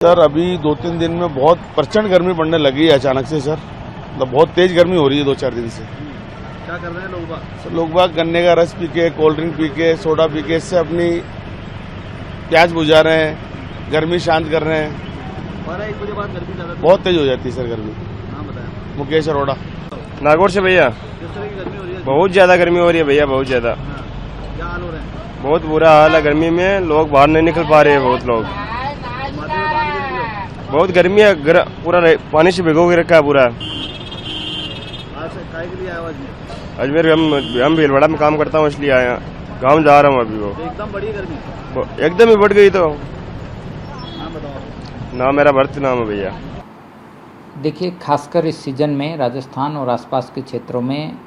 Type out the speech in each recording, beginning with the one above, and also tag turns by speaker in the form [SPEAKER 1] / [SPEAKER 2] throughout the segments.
[SPEAKER 1] Sir अभी 2-3 दिन में बहुत प्रचंड गर्मी पड़ने लगी है अचानक से सर। मतलब बहुत तेज गर्मी हो रही है 2-4 दिन से।
[SPEAKER 2] क्या कर रहे हैं लोग बाग?
[SPEAKER 1] सर लोग बाग गन्ने का रस पी के, कोल्ड ड्रिंक पी के, सोडा पी के इससे अपनी प्यास बुझा रहे हैं, गर्मी शांत कर रहे हैं।
[SPEAKER 2] 12-1 बजे बाद गर्मी ज्यादा
[SPEAKER 1] बहुत तेज हो जाती है सर गर्मी।
[SPEAKER 2] नाम बताया।
[SPEAKER 1] मुकेश अरोड़ा।
[SPEAKER 3] नागौर से भैया।
[SPEAKER 2] किस तरह की गर्मी हो रही है?
[SPEAKER 3] बहुत ज्यादा गर्मी हो रही है भैया, बहुत ज्यादा।
[SPEAKER 2] हाँ। क्या हाल हो रहे हैं?
[SPEAKER 3] बहुत बुरा हाल है गर्मी में, लोग बाहर नहीं निकल पा रहे हैं बहुत लोग।
[SPEAKER 2] माथे में बांध के रखिए।
[SPEAKER 3] बहुत गर्मी है, पूरा पानी से भिगो के रखा है पूरा।
[SPEAKER 2] आज से काय के लिए आया आज में?
[SPEAKER 3] अजमेर हम भीलवाड़ा में काम करता हूँ इसलिए आया, गाँव जा रहा हूँ अभी। वो
[SPEAKER 2] तो एकदम बड़ी गर्मी।
[SPEAKER 3] एकदम ही बढ़ गई। तो
[SPEAKER 2] नाम बताओ।
[SPEAKER 3] नाम मेरा भरत नाम है भैया।
[SPEAKER 4] देखिए, खासकर इस सीज़न में राजस्थान और आसपास के क्षेत्रों में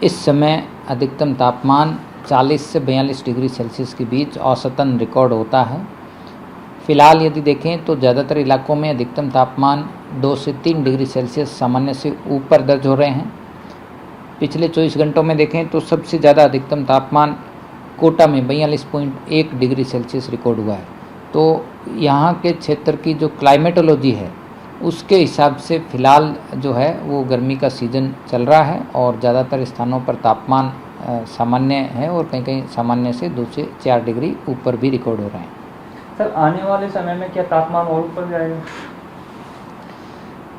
[SPEAKER 4] इस समय अधिकतम तापमान 40 से 42 डिग्री सेल्सियस के बीच औसतन रिकॉर्ड होता है। फ़िलहाल यदि देखें तो ज़्यादातर इलाकों में अधिकतम तापमान 2 से 3 डिग्री सेल्सियस सामान्य से ऊपर दर्ज हो रहे हैं। पिछले 24 घंटों में देखें तो सबसे ज़्यादा अधिकतम तापमान कोटा में 42.1 डिग्री सेल्सियस रिकॉर्ड हुआ है। तो यहाँ के क्षेत्र की जो क्लाइमेटोलॉजी है उसके हिसाब से फ़िलहाल जो है वो गर्मी का सीज़न चल रहा है और ज़्यादातर स्थानों पर तापमान सामान्य है और कहीं कहीं सामान्य से 2 से 4 डिग्री ऊपर भी रिकॉर्ड हो रहे हैं।
[SPEAKER 5] सर आने वाले समय में क्या तापमान और ऊपर जाएगा?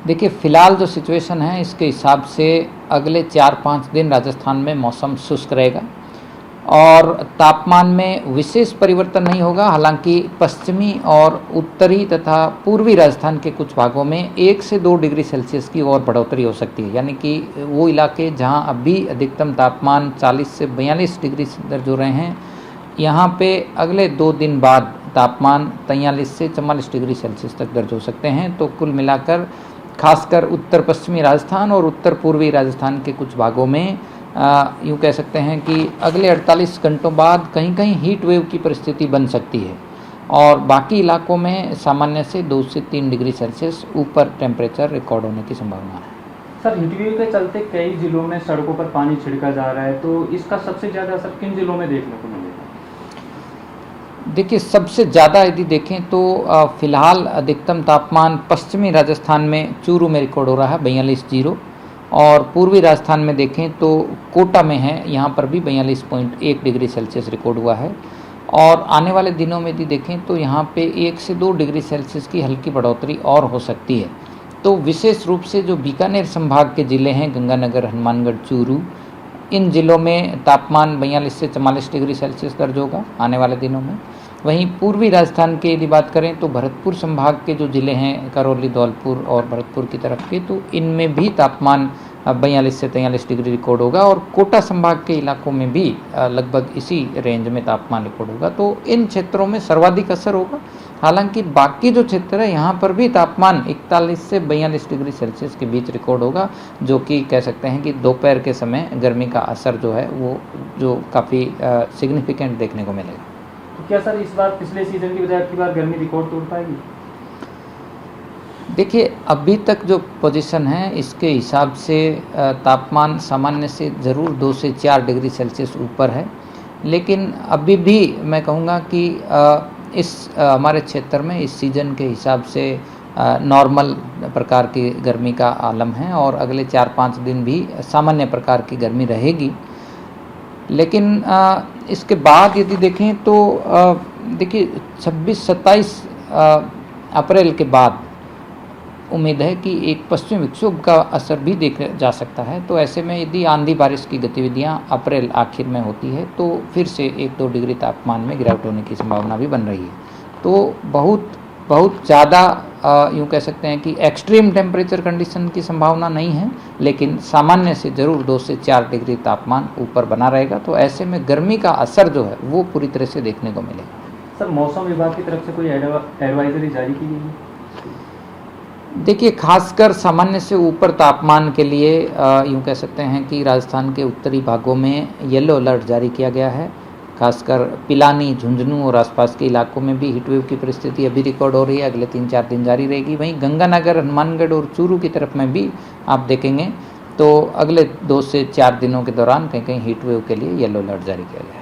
[SPEAKER 4] देखिए, फ़िलहाल जो सिचुएशन है इसके हिसाब से अगले 4-5 दिन राजस्थान में मौसम शुष्क रहेगा और तापमान में विशेष परिवर्तन नहीं होगा। हालांकि पश्चिमी और उत्तरी तथा पूर्वी राजस्थान के कुछ भागों में 1 से 2 डिग्री सेल्सियस की और बढ़ोतरी हो सकती है। यानी कि वो इलाके जहां अभी अधिकतम तापमान 40 से 42 डिग्री दर्ज हो रहे हैं, यहाँ पे अगले 2 दिन बाद तापमान 43 से 44 डिग्री सेल्सियस तक दर्ज हो सकते हैं। तो कुल मिलाकर खासकर उत्तर पश्चिमी राजस्थान और उत्तर पूर्वी राजस्थान के कुछ भागों में यूँ कह सकते हैं कि अगले 48 घंटों बाद कहीं कहीं हीट वेव की परिस्थिति बन सकती है और बाकी इलाकों में सामान्य से 2 से 3 डिग्री सेल्सियस ऊपर टेम्परेचर रिकॉर्ड होने की संभावना है।
[SPEAKER 5] सर हीटवेव के चलते कई जिलों में सड़कों पर पानी छिड़का जा रहा है, तो इसका सबसे ज़्यादा असर किन जिलों में देखने को मिलेगा?
[SPEAKER 4] देखिए, सबसे ज़्यादा यदि देखें तो फ़िलहाल अधिकतम तापमान पश्चिमी राजस्थान में चूरू में रिकॉर्ड हो रहा है 42.0 और पूर्वी राजस्थान में देखें तो कोटा में है, यहाँ पर भी 42.1 डिग्री सेल्सियस रिकॉर्ड हुआ है। और आने वाले दिनों में यदि देखें तो यहाँ पे 1 से 2 डिग्री सेल्सियस की हल्की बढ़ोतरी और हो सकती है। तो विशेष रूप से जो बीकानेर संभाग के ज़िले हैं, गंगानगर, हनुमानगढ़, चूरू, इन ज़िलों में तापमान 42 से 44 डिग्री सेल्सियस दर्ज होगा आने वाले दिनों में। वहीं पूर्वी राजस्थान की यदि बात करें तो भरतपुर संभाग के जो ज़िले हैं, करौली, धौलपुर और भरतपुर की तरफ के, तो इनमें भी तापमान 42 से 43 डिग्री रिकॉर्ड होगा और कोटा संभाग के इलाकों में भी लगभग इसी रेंज में तापमान रिकॉर्ड होगा। तो इन क्षेत्रों में सर्वाधिक असर होगा। हालांकि बाकी जो क्षेत्र है यहाँ पर भी तापमान 41 से 42 डिग्री सेल्सियस के बीच रिकॉर्ड होगा, जो कि कह सकते हैं कि दोपहर के समय गर्मी का असर जो है वो जो काफ़ी सिग्निफिकेंट देखने को मिलेगा।
[SPEAKER 5] तो क्या सर इस बार पिछले सीजन की बजाय अब की बार गर्मी रिकॉर्ड तोड़ पाएगी?
[SPEAKER 4] देखिए, अभी तक जो पोजीशन है इसके हिसाब से तापमान सामान्य से ज़रूर 2 से 4 डिग्री सेल्सियस ऊपर है, लेकिन अभी भी मैं कहूँगा कि इस हमारे क्षेत्र में इस सीज़न के हिसाब से नॉर्मल प्रकार की गर्मी का आलम है और अगले 4-5 दिन भी सामान्य प्रकार की गर्मी रहेगी। लेकिन इसके बाद यदि देखें तो देखिए 26-27 अप्रैल के बाद उम्मीद है कि एक पश्चिमी विक्षोभ का असर भी देखा जा सकता है। तो ऐसे में यदि आंधी बारिश की गतिविधियां अप्रैल आखिर में होती है तो फिर से 1-2 डिग्री तापमान में गिरावट होने की संभावना भी बन रही है। तो बहुत ज़्यादा यूँ कह सकते हैं कि एक्सट्रीम टेम्परेचर कंडीशन की संभावना नहीं है, लेकिन सामान्य से ज़रूर 2 से 4 डिग्री तापमान ऊपर बना रहेगा। तो ऐसे में गर्मी का असर जो है वो पूरी तरह से देखने को मिलेगा।
[SPEAKER 5] सर मौसम विभाग की तरफ से कोई एडवाइजरी जारी की गई है?
[SPEAKER 4] देखिए, खासकर सामान्य से ऊपर तापमान के लिए यूँ कह सकते हैं कि राजस्थान के उत्तरी भागों में येलो अलर्ट जारी किया गया है। खासकर पिलानी, झुंझुनू और आसपास के इलाकों में भी हीटवेव की परिस्थिति अभी रिकॉर्ड हो रही है, अगले 3-4 दिन जारी रहेगी। वहीं गंगानगर, हनुमानगढ़ और चूरू की तरफ में भी आप देखेंगे तो अगले 2 से 4 दिनों के दौरान कहीं कहीं हीटवेव के लिए येलो अलर्ट जारी किया गया है।